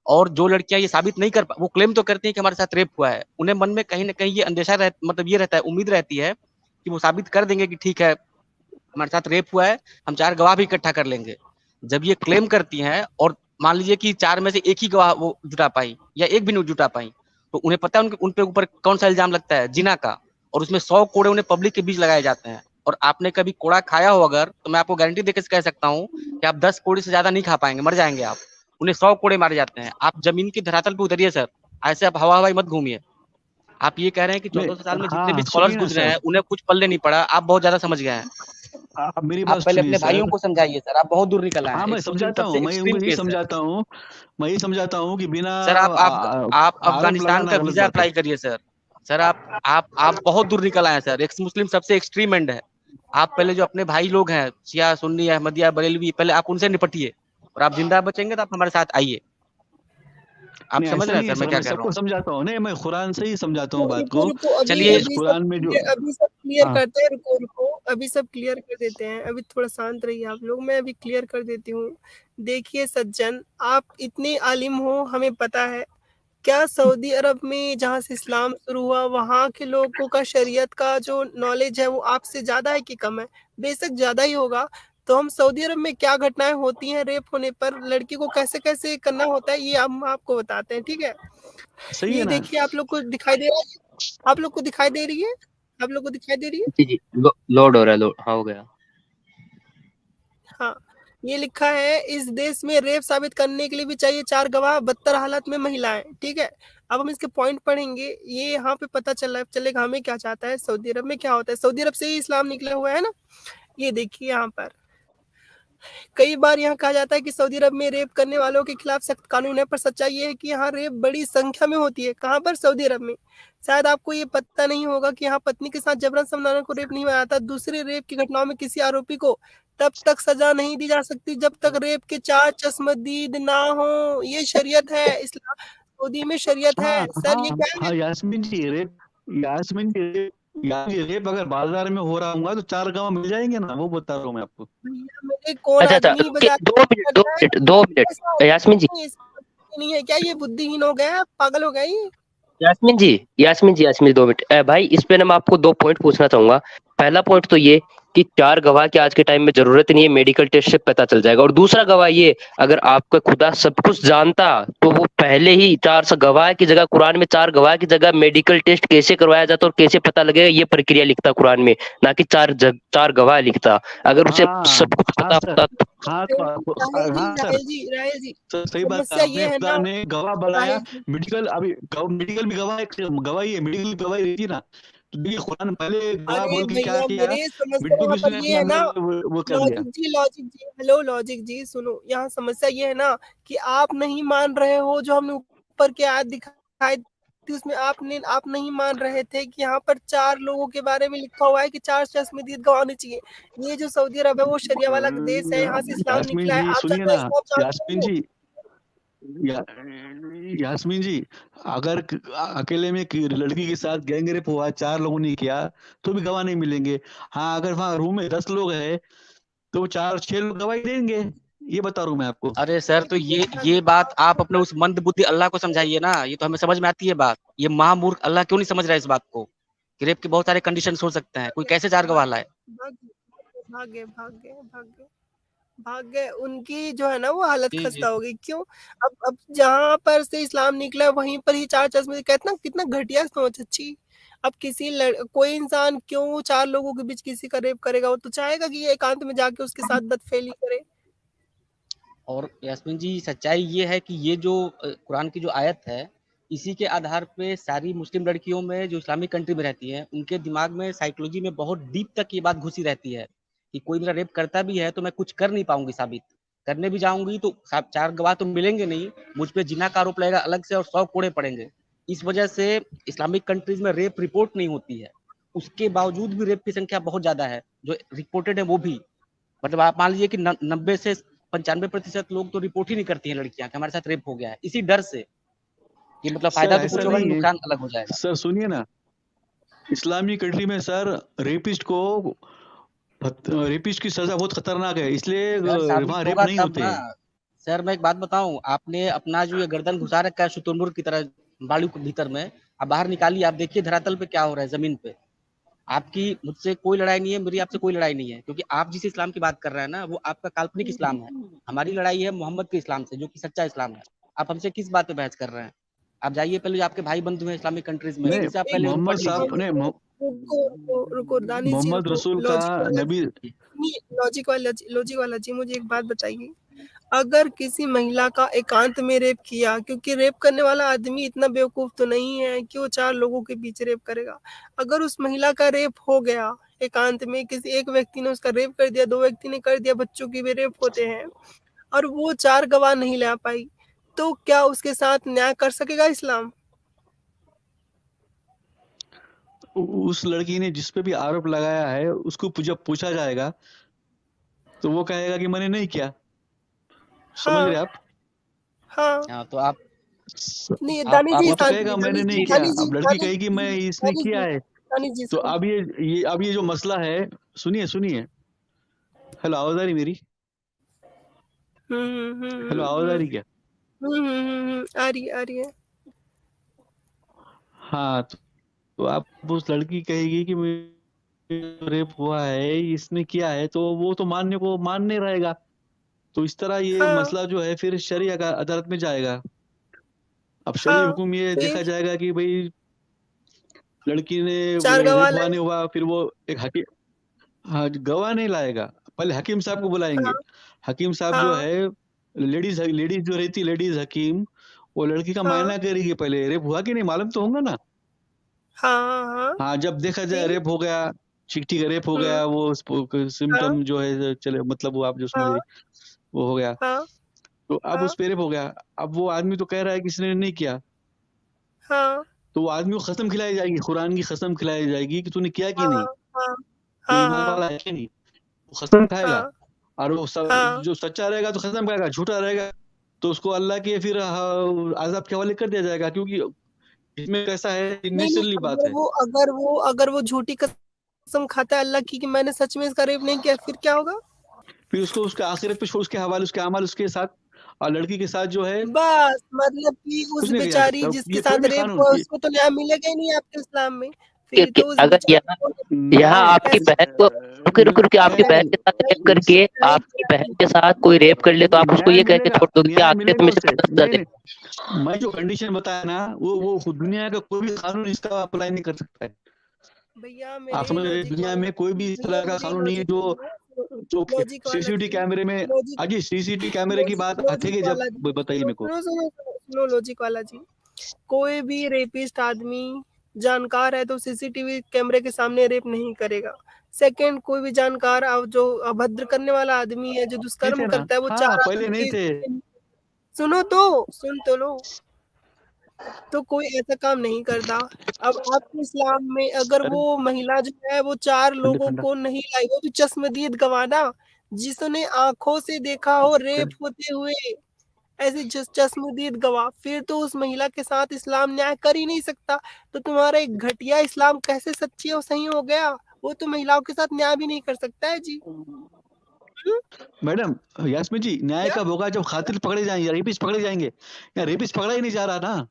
और जो लड़कियां ये साबित नहीं कर वो क्लेम तो करती हैं कि हमारे साथ रेप हुआ है, उन्हें मन में कहीं ना कहीं ये अंदेशा मतलब ये रहता है, उम्मीद रहती है कि वो साबित कर देंगे कि ठीक है हमारे साथ रेप हुआ है, हम 4 गवाह भी इकट्ठा कर लेंगे। जब ये क्लेम करती हैं और मान लीजिए कि 4 में से एक ही गवाह वो जुटा पाई या एक भी नहीं जुटा पाई, तो उन्हें पता है उन पे ऊपर कौन सा इल्जाम लगता है, जिना का। और उसमें 100 कोड़े उन्हें पब्लिक के बीच लगाए जाते हैं। और आपने कभी कोड़ा खाया हो अगर, तो मैं आपको गारंटी देकर कह सकता हूँ कि आप 10 कोड़े से ज्यादा नहीं खा पाएंगे, मर जाएंगे आप। उन्हें 100 कोड़े मारे जाते हैं। आप जमीन की धरातल पे उतरिए सर, ऐसे आप हवा हवाई मत घूमिए। आप ये कह रहे हैं कि नहीं, 1400 साल में जितने भी हाँ स्कॉलर्स सुनिए ना गुजरे सर, हैं उन्हें कुछ पल्ले नहीं पड़ा, आप बहुत ज्यादा समझ गए हैं। आप मेरी आप बात पहले सुनिए अपने भाइयों सर। को समझाइए सर, आप बहुत दूर निकल आए हाँ हैं। मैं एक मुस्लिम समझाता सबसे हूँ, मैं एक्सट्रीम उनको यही केस है। समझाता हूँ, मैं यही समझाता हूँ कि बिना सर आप आरोप अफगानिस्तान लगाना का गलत वीजा बात है। अप्लाई करिए सर। सर आप बहुत दूर निकल आए हैं सर। एक मुस्लिम सबसे एक्सट्रीम एंड है। आप पहले जो अपने भाई लोग हैं शिया सुन्नी अहमदिया बरेलवी, पहले आप उनसे निपटिए, और आप जिंदा बचेंगे तो आप हमारे साथ आइए। आप नहीं समझ ऐसा रहे हैं नहीं है सर मैं सर, क्या मैं कह रहा सबको हूँ? समझाता हूँ, नहीं मैं कुरान से ही समझाता हूँ बात रुको को। रुको, अभी चलिए अभी सब कुरान में जो अभी सब क्लियर हाँ करते हैं। रुको रुको, अभी सब क्लियर कर देते हैं। अभी थोड़ा शांत रहिए आप लोग, मैं अभी क्लियर कर देती हूँ। देखिए सज्जन, आप इतने आलिम हो, हमें पता है। क्या सऊदी अरब में जहाँ से इस्लाम शुरू हुआ वहाँ के लोगों का शरीयत का जो नॉलेज है वो आपसे ज़्यादा है कि कम है? बेशक ज़्यादा ही होगा। तो हम सऊदी अरब में क्या घटनाएं होती हैं रेप होने पर, लड़की को कैसे कैसे करना होता है, ये हम आपको बताते हैं, ठीक है? सही है ये ना। देखिए, आप लोग को दिखाई दे रहा है? आप लोग को दिखाई दे रही है? आप लोग को दिखाई दे रही है? जी जी, लोड हो रहा है, लोड, हाँ हो गया। हाँ, ये लिखा है इस देश में रेप साबित करने के लिए भी चाहिए 4 गवाह, बदतर हालत में महिलाएं, ठीक है? अब हम इसके पॉइंट पढ़ेंगे। ये यहाँ पे पता चलेगा हमें क्या चाहता है, सऊदी अरब में क्या होता है। सऊदी अरब से ही इस्लाम निकला हुआ है ना। ये देखिए यहाँ पर कई बार यहाँ कहा जाता है कि सऊदी अरब में रेप करने वालों के खिलाफ सख्त कानून है, पर सच्चाई ये है कि यहाँ रेप बड़ी संख्या में होती है। कहाँ पर? सऊदी अरब में। शायद आपको ये पता नहीं होगा कि यहाँ पत्नी के साथ जबरन समझाने को रेप नहीं माना जाता। दूसरे रेप की घटनाओं में किसी आरोपी को तब तक सजा नहीं दी जा सकती जब तक रेप के 4 चश्मदीद ना हो। ये शरीयत है, इस्लाम सऊदी में शरीयत हाँ है सर। ये हाँ क्या हाँ है? यास्मीन जी, रेप अगर बाजार में हो रहा होगा तो 4 गवाह मिल जाएंगे ना, वो बता रहा हूँ मैं आपको। भैया मेरे कौन अच्छा अच्छा, आदमी रुकिए, बाजार 2 मिनट, दो करता है? Minute, 2 minute. ऐसा होता यास्मीन जी, नहीं है, नहीं है क्या? ये बुद्धिहीन हो गया है? पागल हो गया ये? यास्मीन जी, यास्मीन जी, 2 मिनट। भाई इस पे ना मैं आपको 2 पॉइंट पूछना चाहूंगा। पहला पॉइंट तो ये कि 4 गवाह की आज के टाइम में जरूरत नहीं है, मेडिकल टेस्ट से पता चल जाएगा। और दूसरा गवाह ये, अगर आपका खुदा सब कुछ जानता तो वो पहले ही 4 गवाह की जगह, कुरान में 4 गवाह की जगह मेडिकल टेस्ट कैसे करवाया जाता और कैसे पता लगेगा, ये प्रक्रिया लिखता कुरान में, ना कि 4 गवाह लिखता। अगर उसे हाँ सब कुछ हाँ पता सर, होता तो। हाँ तो राहेल जी, हाँ सर, राहेल जी, राहेल जी, सही बात है। समस्या आपने ये है खुदा ना, ने गवाह बनाया। राहेल जी, मेडिकल अभी मेडिकल भी गवाह, एक गवाही है, मेडिकल गवाही रहती है ना। तो देखिए कुरान पहले गवाह अरे बोल के क्या भैया किया, मेरे समस्या मेडिकल यहाँ पर बिजनेस ये में है ना, अंदर वो कर दिया। लॉजिक जी, हेलो लॉजिक जी, सुनो। यहाँ समस्या ये है ना कि आप नहीं मान रहे हो। जो हमने ऊपर के आयत दिखाई थी उसमें आप नहीं मान रहे थे कि यहाँ पर 4 लोगों के बारे में लिखा हुआ है कि 4 चश्मदीद गवाह होने चाहिए। ये जो सऊदी अरब है वो शरिया वाला देश है, यहाँ से इस्लाम यास्मीन निकला है। जी आप सुनिए जानते हो ना, इस्लाम जानते यास्मीन हो? जी, या, यास्मीन जी, अगर अकेले में लड़की के साथ गैंग रेप हुआ, 4 लोगों ने किया, तो भी गवाह नहीं मिलेंगे। हाँ अगर वहां रूम में 10 लोग हैं तो 4-6 लोग गवाही देंगे। ये बता रहा हूँ मैं आपको। अरे सर, तो ये बात आप अपने उस मंद बुद्धि अल्लाह को समझाइए ना। ये तो हमें समझ में आती है बात। ये महामूर्ख अल्लाह क्यों नहीं समझ रहा है इस बात को कि रेप के बहुत सारे कंडीशन हो सकते हैं, कोई कैसे 4 गवाह लाए? भाग भाग गए भाग गए भाग गए भाग गए। उनकी जो है ना वो हालत जी खस्ता जी। हो गई। क्यों? अब जहां पर से इस्लाम निकला है वहीं पर ही 4 चश्मे, कहते ना कितना घटिया सोच। अच्छी, अब कोई इंसान क्यों 4 लोगों के बीच किसी का रेप करेगा? वो तो चाहेगा कि ये एकांत में जाके उसके साथ बदफेली करे। और यास्मीन जी, सच्चाई ये है कि ये जो कुरान की जो आयत है, इसी के आधार पे सारी मुस्लिम लड़कियों में जो इस्लामिक कंट्री में रहती हैं, उनके दिमाग में साइकोलॉजी में बहुत डीप तक ये बात घुसी रहती है कि कोई मेरा रेप करता भी है तो मैं कुछ कर नहीं पाऊंगी साबित। करने भी जाऊंगी तो 4 गवाह तो मिलेंगे नहीं, मुझ पे जिना का आरोप लगेगा अलग से और 100 कोड़े पड़ेंगे। इस वजह से इस्लामिक कंट्रीज में रेप रिपोर्ट नहीं होती है। उसके बावजूद भी रेप की संख्या बहुत ज्यादा है जो रिपोर्टेड है वो भी। मतलब आप मान लीजिए कि 90 से 95% लोग तो रिपोर्ट ही नहीं करती हैं लड़कियां कि हमारे साथ रेप हो गया है, इसी डर से कि मतलब सर फायदा तो ऐसा कुछ होगा, नहीं है नुकसान अलग हो जाएगा। सर, सुनिए ना, इस्लामी कंट्री में सर रेपिस्ट की सजा बहुत खतरनाक है, इसलिए सर साबित वहाँ रेप होगा नहीं तब होते। ना। सर मैं एक बात बताऊं, आपने अपना जो ये गर्दन घुसा रखा है शुतुरमुर्ग की तरह बालू के भीतर में, आप बाहर निकालिए, आप देखिए धरातल पे क्या हो रहा है जमीन पे। आपकी मुझसे कोई लड़ाई नहीं है, मेरी आपसे कोई लड़ाई नहीं है, क्योंकि आप जिस इस्लाम की बात कर रहे हैं ना, वो आपका काल्पनिक इस्लाम है। हमारी लड़ाई है मोहम्मद के इस्लाम से, जो कि सच्चा इस्लाम है। आप हमसे किस बात पे बहस कर रहे हैं? आप जाइए पहले, जो आपके भाई बंधु हैं इस्लामिक कंट्रीज में, नहीं, उनसे आप पहले मोहम्मद पढ़ लीजिए। साहब ने रुको दानिश जी, मोहम्मद रुको। रसूल का नबी लॉजिक वाला जी, मुझे एक बात बताइए, अगर किसी महिला का एकांत में रेप किया, क्योंकि रेप करने वाला आदमी इतना बेवकूफ तो नहीं है कि वो 4 लोगों के बीच रेप करेगा। अगर उस महिला का रेप हो गया एकांत में, किसी एक व्यक्ति ने उसका रेप कर दिया, 2 व्यक्ति ने कर दिया, बच्चों की भी रेप होते हैं, और वो 4 गवाह नहीं ला पाई, तो क्या उसके साथ न्याय कर सकेगा इस्लाम? उस लड़की ने जिस पे भी आरोप लगाया है, उसको जब पूछा जाएगा तो वो कहेगा कि मैंने नहीं किया। समझ रहे आप? हाँ, तो आप नहीं आप दानिश जी, वो तो कहेगा मैंने नहीं किया। अब लड़की कहेगी मैं इसने किया है। तो अब ये जो मसला है, सुनिए। हेलो, आवाज आ रही मेरी? हेलो, आवाज आ रही क्या? आ रही है। हाँ, तो आप उस लड़की कहेगी कि रेप हुआ है, इसने किया है, तो वो तो मानने रहेगा। तो इस तरह ये मसला जो है फिर शरिया का अदालत में जाएगा। अब शरीय हुकुम ये देखा जाएगा कि भाई लड़की ने रेप हुआ, फिर वो एक हकीम गवाह नहीं लाएगा, पहले हकीम साहब को बुलाएंगे। हकीम साहब जो है, लेडीज जो रहती, लेडीज हकीम, वो लड़की का मायना करेगी पहले, रेप हुआ कि नहीं, मालूम तो होगा ना। हाँ, जब देखा जाए रेप हो गया, ठीक है, रेप हो गया, वो सिम्टम जो है चले, मतलब वो आप जो समझ रही, वो हो गया, तो अब उस पे रेप हो गया। अब वो आदमी तो कह रहा है कि इसने नहीं किया, तो वो आदमी को कसम खिलाई जाएगी, कुरान की कसम खिलाई जाएगी कि तूने किया कि नहीं, तो ईमान वाला है कि नहीं, वो कसम खाएगा। और वो जो सच्चा रहेगा तो कसम खाएगा, झूठा रहेगा तो उसको अल्लाह के फिर आजाब के हवाले कर दिया जाएगा, क्योंकि इसमें कैसा है, नेचुरली बात है। अगर वो झूठी कसम खाता है अल्लाह की कि मैंने सच में इसका रेप नहीं किया, फिर क्या होगा? फिर उसको उसके आखिरत पे उसके हवाले, उसके अमल उसके साथ, और लड़की के साथ जो है, बस मतलब कि उस बेचारी जिसके साथ रेप हुआ उसको तो न्याय मिलेगा ही नहीं आपके इस्लाम में। फिर तो अगर यहाँ आपकी बहन को रुक आपकी बहन के साथ रेप करके आपकी बहन के साथ कोई रेप कर ले, तो आप उसको ये कह के छोड़ दोगे कि आखिरत में सजा दे। मैं जो कंडीशन बताया ना, वो दुनिया का कोई भी कानून इसका अप्लाई नहीं कर सकता है भैया। आप समझ रहे, दुनिया में कोई भी इस तरह का कानून नहीं है जो सीसीटीवी कैमरे में। अजी सीसीटीवी कैमरे की बात आती है, जब बताइए मेरे को। सुनो लॉजिक वाला जी, कोई भी रेपिस्ट आदमी जानकार है तो सीसीटीवी कैमरे के सामने रेप नहीं करेगा। सेकंड, कोई भी जानकार जो अभद्र करने वाला आदमी है, जो दुष्कर्म करता है, वो पहले नहीं थे। सुन तो लो, तो कोई ऐसा काम नहीं करता। अब आपके इस्लाम में अगर वो महिला जो है वो 4 लोगों को नहीं लाई, वो भी चश्मदीद गवाह, जिसने आंखों से देखा हो रेप होते हुए, ऐसे चश्मदीद गवाह, फिर तो उस महिला के साथ इस्लाम न्याय कर ही नहीं सकता। तो तुम्हारा एक घटिया इस्लाम कैसे सच्ची और सही हो गया? वो तो महिलाओं के साथ न्याय भी नहीं कर सकता है जी। मैडम यास्मीन जी, न्याय कब होगा? जब खातिर पकड़े जाएंगे, रेपिस्ट पकड़े जाएंगे। या रेपिस्ट पकड़ा ही नहीं जा रहा ना।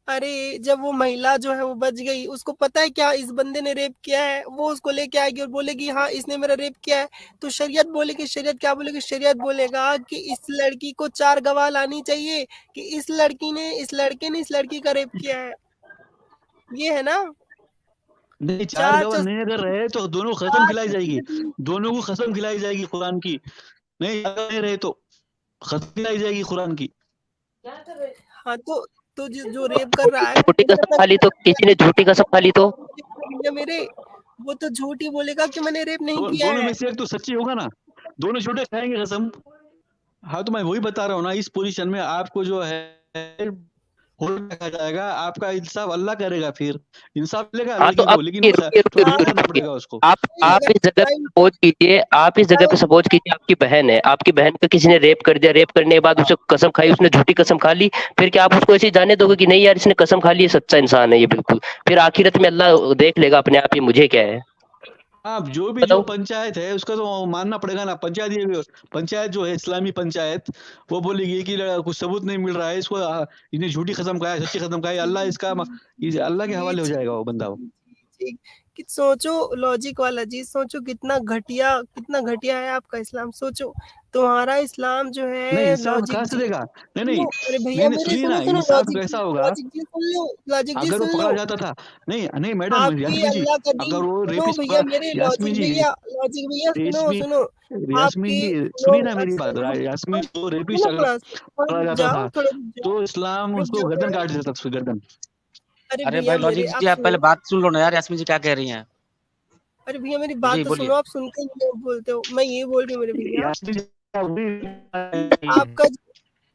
अरे जब वो महिला जो है वो बच गई, उसको पता है क्या इस बंदे ने रेप किया है, वो उसको लेके आएगी और बोलेगी हाँ इसने मेरा रेप किया है, तो शरीयत बोलेगी, शरीयत क्या बोलेगी? शरीयत बोलेगा कि इस लड़की को 4 गवाह लानी चाहिए कि इस लड़के ने इस लड़की का रेप किया है। ये है ना? नहीं, 4 गवाह नहीं अगर रहे तो दोनों को कसम खिलाई जाएगी, दोनों को कसम खिलाई जाएगी कुरान की। नहीं अगर नहीं रहे तो कसम खिलाई जाएगी कुरान की। हाँ तो जो रेप कर रहा है, झूठी कसम खा ली तो, किसी ने झूठी कसम खा ली तो मेरे, वो तो झूठी बोलेगा कि मैंने रेप नहीं किया है। दोनों में से एक तो सच्ची होगा ना, दोनों झूठे खाएंगे कसम। हाँ तो मैं वही बता रहा हूँ ना, इस पोजीशन में आपको जो है रखा जाएगा, आपका इंसाफ अल्लाह करेगा, फिर इंसाफ मिलेगा लेकिन उसको। आप इस जगह पे सपोज कीजिए, आपकी बहन है, आपकी बहन का किसी ने रेप कर दिया, रेप करने के बाद उसे कसम खाई, उसने झूठी कसम खा ली, फिर क्या आप उसको ऐसे जाने दोगे कि नहीं यार इसने कसम खा ली, सच्चा इंसान है ये बिल्कुल? फिर आखिरत में अल्लाह देख लेगा अपने आप ही मुझे क्या है। आप जो भी बताओ। जो पंचायत है उसका तो मानना पड़ेगा ना। पंचायत जो है इस्लामी पंचायत, वो बोलेगी कि कुछ सबूत नहीं मिल रहा है इसको, इन्हें झूठी कसम खाया, सच्ची कसम खाया, अल्लाह अल्लाह के हवाले हो जाएगा वो बंदा। जी, कि सोचो लॉजिक वाला जी, सोचो कितना घटिया है आपका इस्लाम। सोचो तुम्हारा इस्लाम जो नहीं, है इंसाफ लॉजिक कहाँ से जी। देगा? नहीं सुनो, नहीं अरे भैया नहीं, मेरे सुनिए ना, सुनो इंसाफ लॉजिक कैसा होगा जी सुन लो, लॉजिक जी अगर वो सुन पकड़ा लो। जाता था। नहीं नहीं मैडम, आपके यास्मीन जी, अल्लाह का दीन अगर वो सुनो रेपिस्ट भैया पकड़ा, मेरे यास्मीन जी, लॉजिक भैया सुनो यास्मीन सुनो यास्मीन आपके जी सुनो सुनिए ना मेरी बात। सुनो यास्मीन को रेपिस्ट सुनो अगर थोड़ा पकड़ा रुक जाता जाओ, था थोड़ा रुक तो इस्लाम जाओ उसको गर्दन थोड़ा। काट देता था, उसकी गर्दन। अरे अरे भैया भाई मेरे लॉजिक आप जी, आप पहले सुनो, बात सुन लो ना यार, यास्मीन जी क्या कह रही हैं। अरे भैया मेरी जी बात तो बोलिए। सुनो, आप सुनते ही नहीं बोलते हो। मैं ये बोल रही हूँ मेरे भैया, यास्मीन जी आपका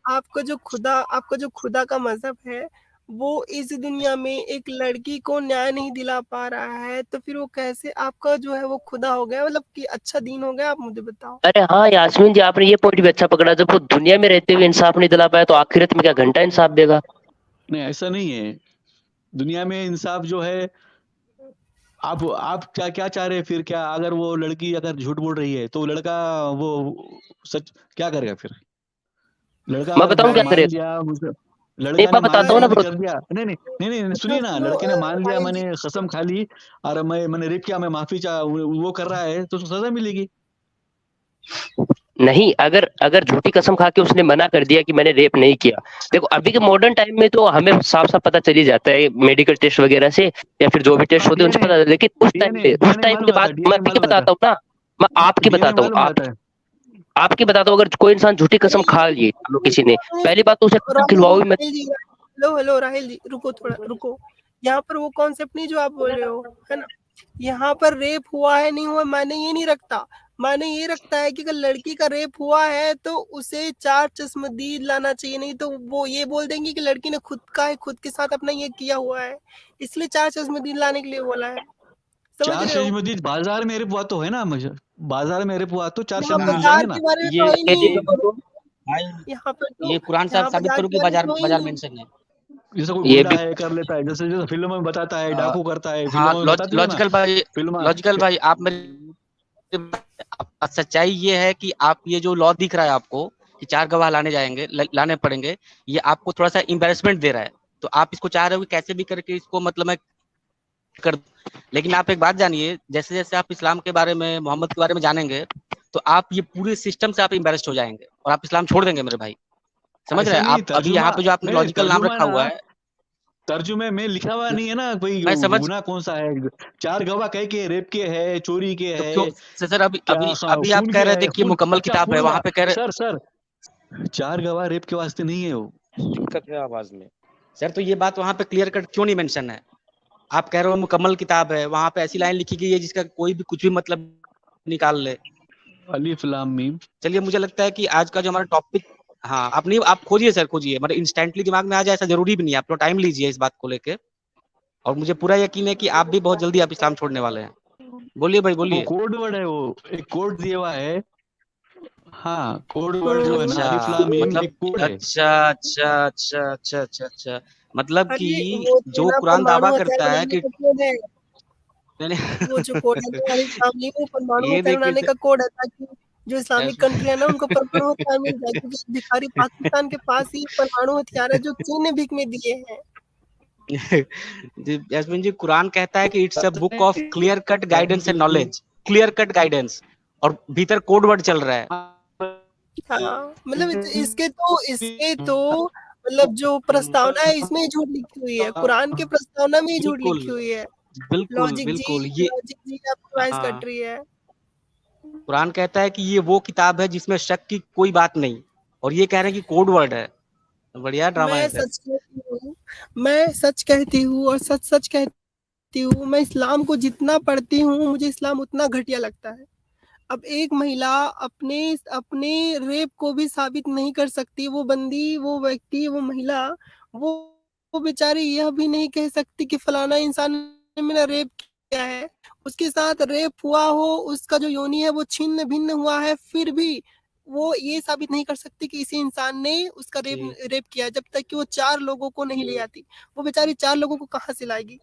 आपका जो खुदा का मजहब है वो इस दुनिया में एक लड़की को न्याय नहीं दिला पा रहा है, तो फिर वो कैसे आपका जो है वो खुदा हो गया, मतलब कि अच्छा दीन हो गया? आप मुझे बताओ। अरे हाँ यास्मीन जी, आपने ये पॉइंट भी अच्छा पकड़ा। जब वो दुनिया में रहते हुए इंसाफ नहीं दिला पाया तो आखिरत में क्या घंटा इंसाफ देगा? नहीं, ऐसा नहीं है। दुनिया में इंसाफ जो है, आप क्या क्या चाह रहे हैं फिर? क्या अगर वो लड़की अगर झूठ बोल रही है तो लड़का वो सच क्या करेगा फिर? लड़का मैं अगर बताऊं क्या अरे करे? मान लिया नहीं लड़का ने मैं बताता हूँ ना मैंने ब्रो। कर दिया, नहीं नहीं नहीं नहीं, सुनो सुनिए ना, सुनो लड़के ने मान लिया, राहिल जी, मैंने कसम खा ली और मैंने रेप किया, मैं माफी चाह, वो कर रहा है तो उसको सजा मिलेगी। नहीं, अगर अगर झूठी कसम खा के उसने मना कर दिया कि मैंने रेप नहीं किया, देखो अभी के मॉडर्न टाइम में तो हमें साफ साफ पता चल ही जाता है मेडिकल टेस्ट वगैरह से, या फिर जो भी टेस्ट हाँ, होते हैं उनसे डीएनए पता चलता है। लेकिन डीएनए उस डीएनए टाइम मालूम के रहता बाद है, मैं डीएनए अभी की मालूम रहता बताता हूँ ना, मैं आपकी है, डीएनए बताता हूँ मालूम रहता है। आपकी बताता हूँ। अगर कोई इंसान झूठी कसम अरे खा लिए मान लो किसी ने, पहली बात तो उसे कसम खिलवाओ ही मत। राहिल जी, हेलो हेलो राहिल जी, रुको थोड़ा रुको। यहाँ पर वो कॉन्सेप्ट नहीं जो आप बोल रहे हो, है ना? यहाँ पर रेप हुआ है नहीं हुआ मायने ये नहीं रखता। मायने ये रखता है कि अगर लड़की का रेप हुआ है तो उसे 4 चश्मदीद लाना चाहिए, नहीं तो वो ये बोल देंगे कि लड़की ने खुद के साथ अपना ये किया हुआ है, इसलिए 4 चश्मदीद लाने के लिए बोला है। समझ चार रहे हो? शहीद बाजार में रेप हुआ तो है ना मुझे, बाजार में रेप हुआ तो 4 यहाँ शहीद मिल जाएंगे बाजार ना। के बारे में ये तो है ही नहीं। भाई यहाँ पर तो ये कुरान से आप यहाँ साबित बाजार करो के कि बारे में बाजार तो है ही बाजार नहीं। मेंशन है। जैसे कोई ये गुंडा भी है कर लेता है, जैसे जैसे फिल्मों में बताता है, अ, डाकू करता है, हाँ फिल्मों में बताती है ना फिल्म। लॉजिकल भाई आप मेरे सच्चाई ये है कि आप ये जो लॉ दिख रहा है आपको कि 4 गवाह लाने पड़ेंगे, ये आपको थोड़ा-सा एम्बैरेसमेंट दे रहा है। तो आप इसको चाह रहे हो कि कैसे भी करके इसको मतलब मैं कर दूं। लेकिन आप एक बात जानिए, जैसे-जैसे आप इस्लाम के बारे में, मोहम्मद के बारे में जानेंगे, तो आप ये पूरे सिस्टम से आप एम्बैरेस्ड हो जाएँगे और आप इस्लाम छोड़ देंगे मेरे भाई। समझ रहे ऐसा हैं? नहीं, आप अभी यहाँ तर्जुमा पे जो आपने नहीं, लॉजिकल नाम तर्जुमा रखा ना, हुआ है, तर्जुमे में लिखा हुआ नहीं है ना कोई मैं समझ गुनाह कौन सा है। 4 गवाह कह के रेप के है, चोरी के तो क्यों है, सर अभी क्या अभी अभी आप खून कह के रहे थे है, कि खून, मुकम्मल अच्छा किताब है, खून वहाँ पे कह रहे सर 4 गवाह रेप के वास्ते नहीं है वो। दिक्कत है आवाज़ में। सर तो ये बात वहाँ पे क्लियर कट क्यों नहीं मेंशन है? आप कह रहे हो मुकम्मल किताब है, वहाँ पे ऐसी लाइन लिखी गई है जिसका कोई भी कुछ भी मतलब निकाल ले। अलिफ लाम मीम। चलिए मुझे लगता है कि आज का जो हमारा टॉपिक, हाँ, आप खोजिए सर, खोजिए, मतलब इंस्टेंटली दिमाग में आ जाए ऐसा ज़रूरी भी नहीं है, आप थोड़ा टाइम लीजिए इस बात को लेके और मुझे पूरा यकीन है कि आप भी बहुत जल्दी आप इस्लाम छोड़ने वाले हैं। बोलिए भाई वो बोलिए। कोड वर्ड है, वो एक कोड दिया हुआ है। हाँ, कोड वर्ड जो है ना, अच्छा, अलिफ लाम मीम मतलब एक कोड है। अच्छा। मतलब कि अरे वो तो जो ना कुरान दावा परमाणु हथियार करता है बनाने कि का कोड है। नहीं वो जो कोड है ना इस्लामी, वो परमाणु ये हथियार देखिए बनाने का कोड है, ताकि जो इस्लामिक कंट्री है ना उनको परमाणु हथियार मिल जाए, क्योंकि भिखारी पाकिस्तान के पास ही परमाणु हथियार है जो चीन ने भीख में दिए हैं। यास्मीन जी, कुरान कहता है कि it's a book of clear cut guidance and knowledge, clear cut guidance, और भीतर कोड वर्ड चल रहा है। हाँ मतलब इसके तो मतलब जो प्रस्तावना है इसमें ही झूठ लिखी हुई है, कुरान के प्रस्तावना में ही झूठ बिल्कुल लिखी हुई है। बिल्कुल बिल्कुल ये, लॉजिक जी आपकी वॉइस हाँ, कट रही है। कुरान कहता है कि ये वो किताब है जिसमें शक की कोई बात नहीं, और ये कह रहे हैं कि कोड वर्ड है। बढ़िया ड्रामा है मैं सर। सच कहती हूँ, मैं सच कहती हूँ और सच सच कहती हूँ, मैं इस्लाम को जितना पढ़ती हूँ मुझे इस्लाम उतना घटिया लगता है। अब एक महिला अपने अपने रेप को भी साबित नहीं कर सकती, वो बंदी, वो व्यक्ति, वो महिला, वो बेचारी यह भी नहीं कह सकती कि फलाना इंसान ने मेरा रेप किया है। उसके साथ रेप हुआ हो, उसका जो योनि है वो छिन्न भिन्न हुआ है, फिर भी वो ये साबित नहीं कर सकती कि इसी इंसान ने उसका रेप जी रेप किया, जब तक कि वो 4 लोगों को नहीं ले आती। वो बेचारी 4 लोगों को कहाँ से लाएगी?